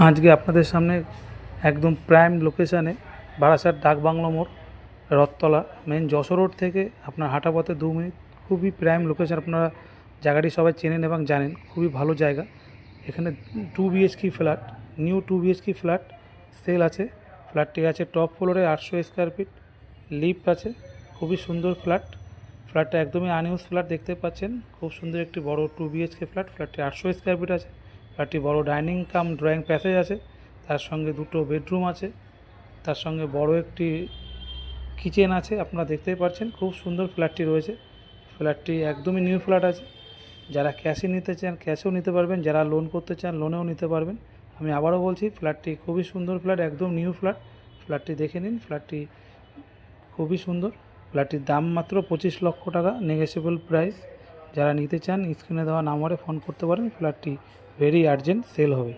আজকে আপনাদের সামনে একদম প্রাইম লোকেশানে বারাসাত ডাকবাংলো মোড়, রথতলা, মেন যশোর রোড থেকে আপনার হাঁটা পথে 2 মিনিট। খুবই প্রাইম লোকেশান, আপনারা জায়গাটি সবাই চেনেন এবং জানেন, খুবই ভালো জায়গা। এখানে 2 BHK flat, new 2 BHK flat sell আছে। ফ্ল্যাটটি আছে টপ ফ্লোরে 800 স্কোয়ার ফিট, লিফট আছে। খুবই সুন্দর ফ্ল্যাটটা একদমই আনইউজ ফ্ল্যাট দেখতে পাচ্ছেন। খুব সুন্দর একটি বড় 2 BHK ফ্ল্যাট। ফ্ল্যাটটি 800 স্কোয়ার ফিট আছে। ফ্ল্যাটটি বড় ডাইনিং কাম ড্রয়িং প্যাসেজ আছে, তার সঙ্গে 2টো বেডরুম আছে, তার সঙ্গে বড় একটি কিচেন আছে। আপনারা দেখতেই পাচ্ছেন খুব সুন্দর ফ্ল্যাটটি রয়েছে। ফ্ল্যাটটি একদমই নিউ ফ্ল্যাট আছে। যারা ক্যাশে নিতে চান ক্যাশেও নিতে পারবেন, যারা লোন করতে চান লোনেও নিতে পারবেন। আমি আবারও বলছি, ফ্ল্যাটটি খুবই সুন্দর ফ্ল্যাট, একদম নিউ ফ্ল্যাট। ফ্ল্যাটটি দেখে নিন, ফ্ল্যাটটি খুবই সুন্দর। ফ্ল্যাটটির দাম মাত্র 25 লক্ষ টাকা, নেগোশিয়েবল প্রাইস। যারা নিতে চান স্ক্রিনে দেওয়া নাম্বারে ফোন করতে পারেন। ফ্ল্যাটটি ভেরি আর্জেন্ট সেল হবে।